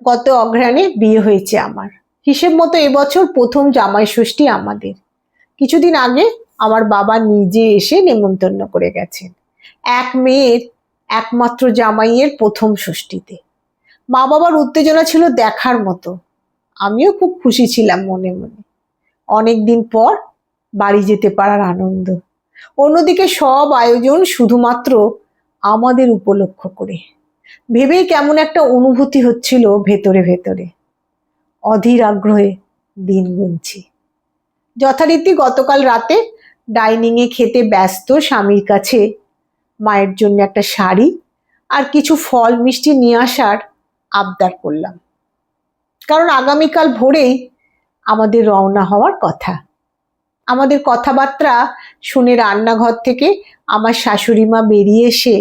গত অঘ্রাণে বিয়ে হয়েছে আমার। হিসেব মতো এবছর প্রথম জামাই ষষ্ঠী আমাদের। কিছুদিন আগে আমার বাবা নিজে এসে নেমন্তন্ন করে গেছেন এক মেয়ের একমাত্র জামাইয়ের প্রথম ষষ্ঠীতে। মা বাবার উত্তেজনা ছিল দেখার মতো। আমিও খুব খুশি ছিলাম মনে মনে। অনেকদিন পর বাড়ি যেতে পারার আনন্দ। অন্যদিকে সব আয়োজন শুধুমাত্র আমাদের উপলক্ষ করে। ভেবেই কেমন একটা অনুভূতি হচ্ছিল ভেতরে ভেতরে। অধীর আগ্রহে দিন গুনছি। যথারীতি গতকাল রাতে ডাইনিংয়ে খেতে ব্যস্ত স্বামীর কাছে মায়ের জন্য একটা শাড়ি আর কিছু ফল মিষ্টি নিয়ে আসার আবদার করলাম। কারণ আগামীকাল ভোরেই আমাদের রওনা হওয়ার কথা। আমাদের কথাবার্তা শুনে রান্নাঘর থেকে আমার শাশুড়ি মা বেরিয়ে এসে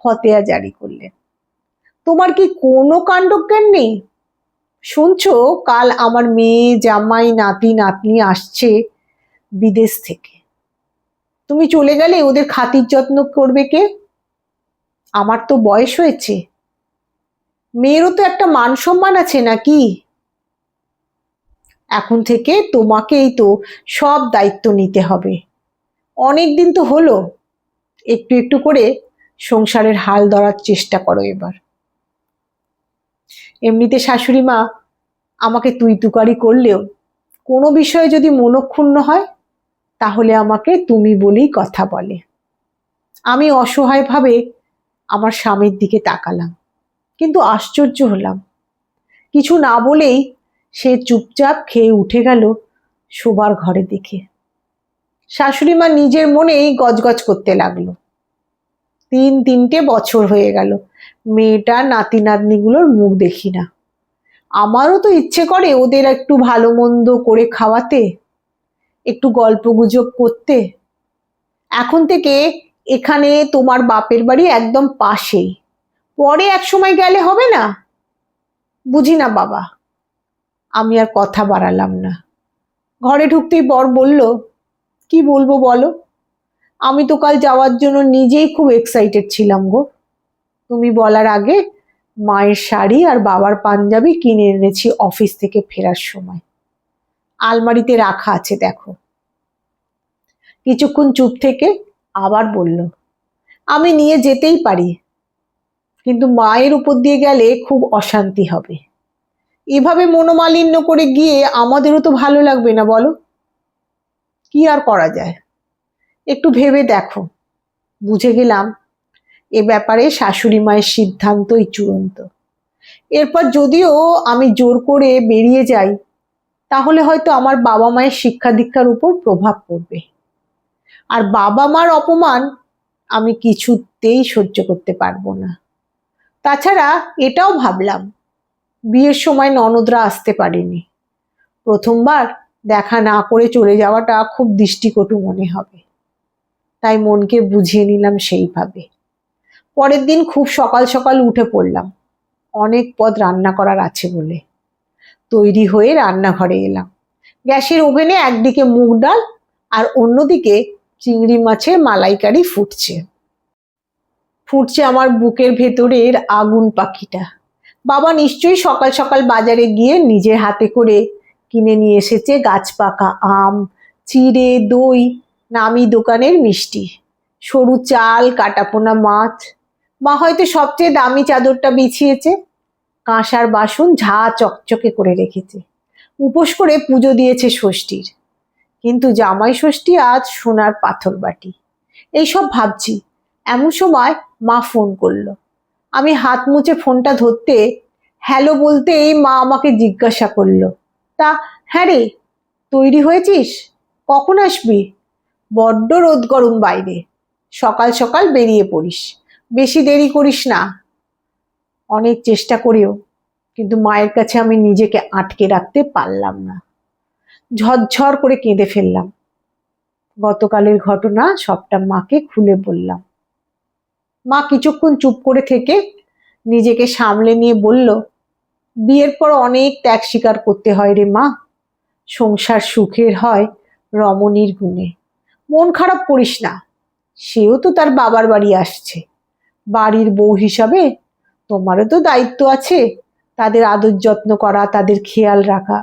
ফতেয়া জারি করলেন। তোমার কি কোনো কাণ্ডজ্ঞান নেই? শুনছো কাল আমার মেয়ে জামাই নাতি নাতনি আসছে বিদেশ থেকে। তুমি চলে গেলে ওদের খাতির যত্ন করবে কে? আমার তো বয়স হয়েছে, মেয়েরও তো একটা মান সম্মান আছে নাকি? এখন থেকে তোমাকেই তো সব দায়িত্ব নিতে হবে। অনেক দিন তো হলো, একটু একটু করে সংসারের হাল ধরার চেষ্টা করো এবার। এমনিতে শাশুড়ি মা আমাকে তুই তুকারি করলেও কোনো বিষয়ে যদি মনক্ষুণ্ণ হয় তাহলে আমাকে তুমি বলেই কথা বলে। আমি অসহায়ভাবে আমার স্বামীর দিকে তাকালাম, কিন্তু আশ্চর্য হলাম। কিছু না বলেই সে চুপচাপ খেয়ে উঠে গেল শোবার ঘরে দিকে। শাশুড়ি মা নিজের মনেই গজগজ করতে লাগলো। 3 বছর হয়ে গেল মেয়েটা নাতি নাতনিগুলোর মুখ দেখি না। আমারও তো ইচ্ছে করে ওদের একটু ভালো মন্দ করে খাওয়াতে, একটু গল্প গুজব করতে। এখন থেকে এখানে তোমার বাপের বাড়ি একদম পাশেই, পরে এক সময় গেলে হবে না? বুঝি না বাবা। আমি আর কথা বাড়ালাম না। ঘরে ঢুকতেই বর বলল, কি বলবো বলো? আমি তো কাল যাওয়ার জন্য নিজেই খুব এক্সাইটেড ছিলাম গো। তুমি বলার আগে মায়ের শাড়ি আর বাবার পাঞ্জাবি কিনে এনেছি অফিস থেকে ফেরার সময়। আলমারিতে রাখা আছে দেখো। কিছুক্ষণ চুপ থেকে আবার বলল, আমি নিয়ে যেতেই পারি, কিন্তু মায়ের উপর দিয়ে গেলে খুব অশান্তি হবে। এভাবে মনোমালিন্য করে গিয়ে আমাদেরও তো ভালো লাগবে না বলো? কি আর করা যায়, একটু ভেবে দেখো। বুঝে গেলাম এ ব্যাপারে শাশুড়ি মায়ের সিদ্ধান্তই চূড়ান্ত। এরপর যদিও আমি জোর করে বেরিয়ে যাই তাহলে হয়তো আমার বাবা মায়ের শিক্ষা দীক্ষার উপর প্রভাব পড়বে। আর বাবা মার অপমান আমি কিছুতেই সহ্য করতে পারবো না। তাছাড়া এটাও ভাবলাম, বিয়ের সময় ননদরা আসতে পারেনি। প্রথমবার দেখা না করে চলে যাওয়াটা খুব দৃষ্টিকটু মনে হবে। তাই মনকে বুঝিয়ে নিলাম সেইভাবে। পরের দিন খুব সকাল সকাল উঠে পড়লাম, অনেক পদ রান্না করার আছে বলে। তৈরি হয়ে রান্নাঘরে এলাম। গ্যাসের ওভেনে একদিকে মুগ ডাল আর অন্যদিকে চিংড়ি মাছের মালাইকারি ফুটছে। ফুটছে আমার বুকের ভেতরের আগুন পাখিটা। বাবা নিশ্চয়ই সকাল সকাল বাজারে গিয়ে নিজের হাতে করে কিনে নিয়ে এসেছে গাছ পাকা আম, চিড়ে, দই, নামি দোকানের মিষ্টি, সরু চাল, কাটাপোনা মাছ। মা হয়তো সবচেয়ে দামি চাদরটা বিছিয়েছে, কাঁসার বাসন ঝা চকচকে করে রেখেছে। উপোস করে পুজো দিয়েছে ষষ্ঠীর। কিন্তু জামাই ষষ্ঠী আজ সোনার পাথর বাটি। এইসব ভাবছি এমন সময় মা ফোন করলো। আমি হাত মুছে ফোনটা ধরতে হ্যালো বলতেই মা আমাকে জিজ্ঞাসা করলো, তা হ্যাঁ রে, তৈরি হয়েছিস? কখন আসবি? বড্ড রোদ গরম বাইরে, সকাল সকাল বেরিয়ে পড়িস, বেশি দেরি করিস না। অনেক চেষ্টা করেও কিন্তু মায়ের কাছে আমি নিজেকে আটকে রাখতে পারলাম না। ঝরঝর করে কেঁদে ফেললাম। গতকালের ঘটনা সবটা মাকে খুলে বললাম। মা কিছুক্ষণ চুপ করে থেকে নিজেকে সামলে নিয়ে বলল, বিয়ের পর অনেক ত্যাগ স্বীকার করতে হয় রে মা। সংসার সুখের হয় রমণীর গুণে। মন খারাপ করিস না, সেও তো তার বাবার বাড়ি আসছে। বাড়ির বউ হিসাবে তোমারও তো দায়িত্ব আছে, তাদের আদর যত্ন করা, তাদের খেয়াল রাখা।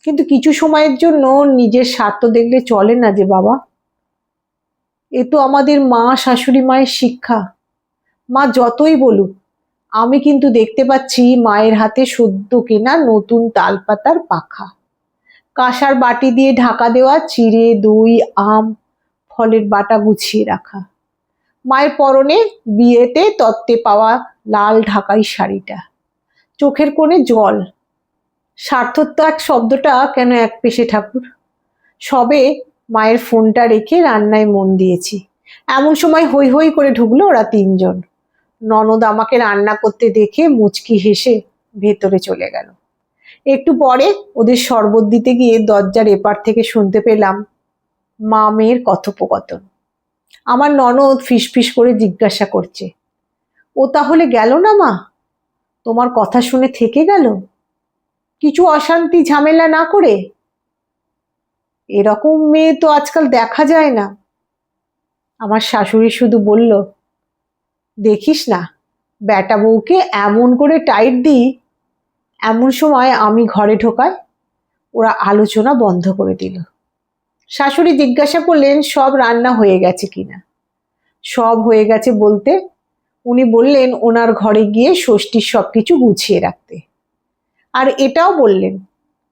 কিন্তু কিছু সময়ের জন্য নিজের স্বার্থ দেখলে চলে না যে বাবা। এ তো আমাদের মা শাশুড়ি মায়ের শিক্ষা। মা যতই বলুক, আমি কিন্তু দেখতে পাচ্ছি মায়ের হাতে সদ্য কেনা নতুন তালপাতার পাখা, কাঁসার বাটি দিয়ে ঢাকা দেওয়া চিড়ে, দই, আম, ফলের বাটা গুছিয়ে রাখা, মায়ের পরনে বিয়েতে তত্ত্বে পাওয়া লাল ঢাকাই শাড়িটা, চোখের কোণে জল। স্বার্থত্যাগ শব্দটা কেন এক পেশে ঠাকুর? সবে মায়ের ফোনটা রেখে রান্নায় মন দিয়েছি, এমন সময় হৈ হৈ করে ঢুকলো ওরা তিনজন। ননদ আমাকে রান্না করতে দেখে মুচকি হেসে ভেতরে চলে গেল। একটু পরে ওদের শরবত দিতে গিয়ে দরজার এপার থেকে শুনতে পেলাম মা মেয়ের কথোপকথন। আমার ননদ ফিসফিস করে জিজ্ঞাসা করছে, ও তাহলে গেল না মা? তোমার কথা শুনে থেকে গেল? কিছু অশান্তি ঝামেলা না করে? এরকম মেয়ে তো আজকাল দেখা যায় না। আমার শাশুড়ি শুধু বলল, দেখিস না বেটা বউকে এমন করে টাইট দিই। এমন সময় আমি ঘরে ঢোকায় ওরা আলোচনা বন্ধ করে দিল। শাশুড়ি জিজ্ঞাসা করলেন সব রান্না হয়ে গেছে কিনা। সব হয়ে গেছে বলতে উনি বললেন ওনার ঘরে গিয়ে ষষ্ঠীর সবকিছু গুছিয়ে রাখতে। আর এটাও বললেন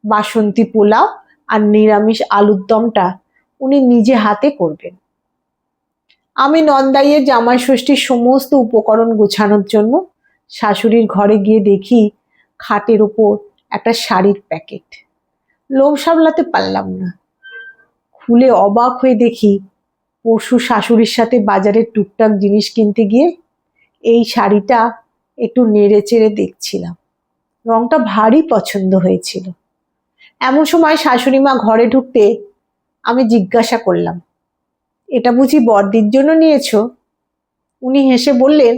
বাসন্তী পোলাও আর নিরামিষ আলুর দমটা উনি নিজে হাতে করবেন। আমি নন্দাইয়ের জামাই ষষ্ঠীর সমস্ত উপকরণ গোছানোর জন্য শাশুড়ির ঘরে গিয়ে দেখি খাটের ওপর একটা শাড়ির প্যাকেট। লোভ সামলাতে পারলাম না, খুলে অবাক হয়ে দেখি পরশু শাশুড়ির সাথে বাজারের টুকটাক জিনিস কিনতে গিয়ে এই শাড়িটা একটু নেড়ে চেড়ে দেখছিলাম। রংটা ভারী পছন্দ হয়েছিল। এমন সময় শাশুড়ি মা ঘরে ঢুকতে আমি জিজ্ঞাসা করলাম, এটা বুঝি বড়দির জন্য নিয়েছো? উনি হেসে বললেন,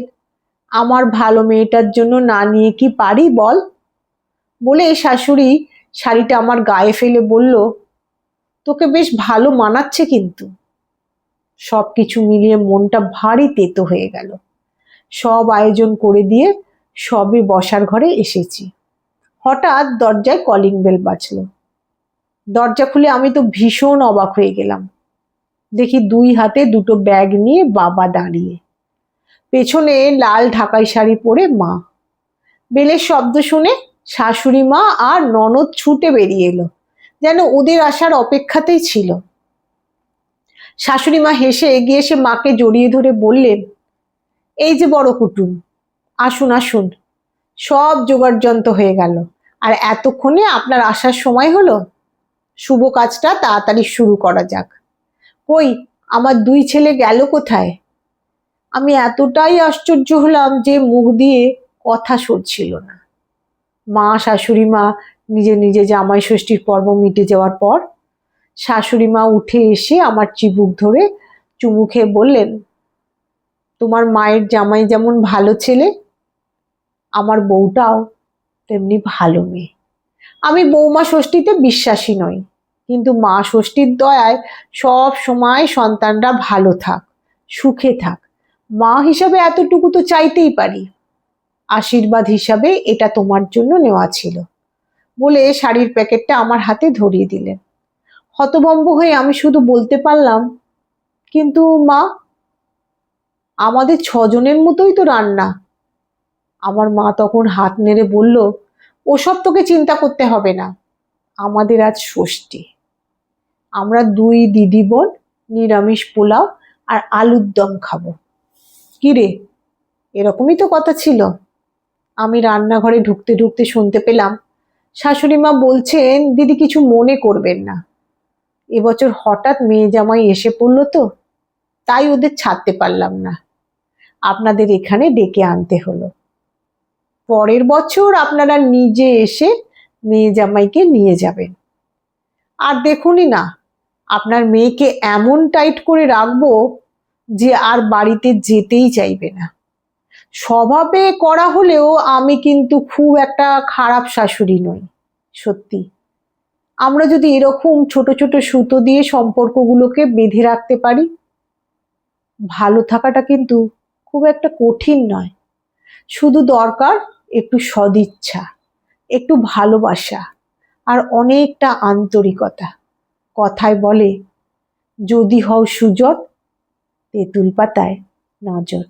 আমার ভালো মেয়েটার জন্য না নিয়ে কি পারি বল? বলে শাশুড়ি শাড়িটা আমার গায়ে ফেলে বলল, তোকে বেশ ভালো মানাচ্ছে কিন্তু। সবকিছু মিলিয়ে মনটা ভারী তেতো হয়ে গেল। সব আয়োজন করে দিয়ে সবে বসার ঘরে এসেছি, হঠাৎ দরজায় কলিং বেল বাজলো। দরজা খুলে আমি তো ভীষণ অবাক হয়ে গেলাম। দেখি দুই হাতে দুটো ব্যাগ নিয়ে বাবা দাঁড়িয়ে, পেছনে লাল ঢাকাই শাড়ি পরে মা। বেলের শব্দ শুনে শাশুড়ি মা আর ননদ ছুটে বেরিয়ে এলো, যেন ওদের আসার অপেক্ষাতেই ছিল। শাশুড়ি মা হেসে এগিয়ে এসে মাকে জড়িয়ে ধরে বললেন, এই যে বড় কুটুম, আসুন আসুন, সব জোগাড় যন্ত্র হয়ে গেল, আর এতক্ষণে আপনার আসার সময় হলো। শুভ কাজটা তাড়াতাড়ি শুরু করা যাক। কই আমার দুই ছেলে গেল কোথায়? আমি এতটাই আশ্চর্য হলাম যে মুখ দিয়ে কথা সরছিল না। মা শাশুড়ি মা নিজে নিজে জামাই ষষ্ঠীর পর্ব মিটে যাওয়ার পর শাশুড়ি মা উঠে এসে আমার চিবুক ধরে চুমু খেয়ে বললেন, তোমার মায়ের জামাই যেমন ভালো ছেলে, আমার বউটাও তেমনি ভালো মেয়ে। আমি বৌমা ষষ্ঠীতে বিশ্বাসী নই, কিন্তু মা ষষ্ঠীর দয়ায় সব সময় সন্তানরা ভালো থাক, সুখে থাক। মা হিসাবে এতটুকু তো চাইতেই পারি। আশীর্বাদ হিসাবে এটা তোমার জন্য নেওয়া ছিল, বলে শাড়ির প্যাকেটটা আমার হাতে ধরিয়ে দিলেন। হতভম্ব হয়ে আমি শুধু বলতে পারলাম, কিন্তু মা, আমাদের ছজনের মতোই তো রান্না। আমার মা তখন হাত নেড়ে বলল, ওসব তোকে চিন্তা করতে হবে না, আমাদের আজ ষষ্ঠী। আমরা দুই দিদি বোন নিরামিষ পোলাও আর আলুর দম খাবো। কি রে, এরকমই তো কথা ছিল। আমি রান্নাঘরে ঢুকতে ঢুকতে শুনতে পেলাম শাশুড়ি মা বলছেন, দিদি কিছু মনে করবেন না, এবছর হঠাৎ মেয়ে জামাই এসে পড়লো তো, তাই ওদের ছাড়তে পারলাম না, আপনাদের এখানে ডেকে আনতে হলো। পরের বছর আপনারা নিজে এসে মেয়ে জামাইকে নিয়ে যাবেন। আর দেখুনই না, আপনার মেয়েকে এমন টাইট করে রাখবো যে আর বাড়িতে যেতেই চাইবে না। স্বভাবে করা হলেও আমি কিন্তু খুব একটা খারাপ শাশুড়ি নই। সত্যি, আমরা যদি এরকম ছোট ছোট সুতো দিয়ে সম্পর্কগুলোকে বেঁধে রাখতে পারি, ভালো থাকাটা কিন্তু খুব একটা কঠিন নয়। শুধু দরকার একটু সদিচ্ছা, একটু ভালোবাসা আর অনেকটা আন্তরিকতা। কথায় বলে, যদি হও সুজন, তেঁতুল পাতায় নজর।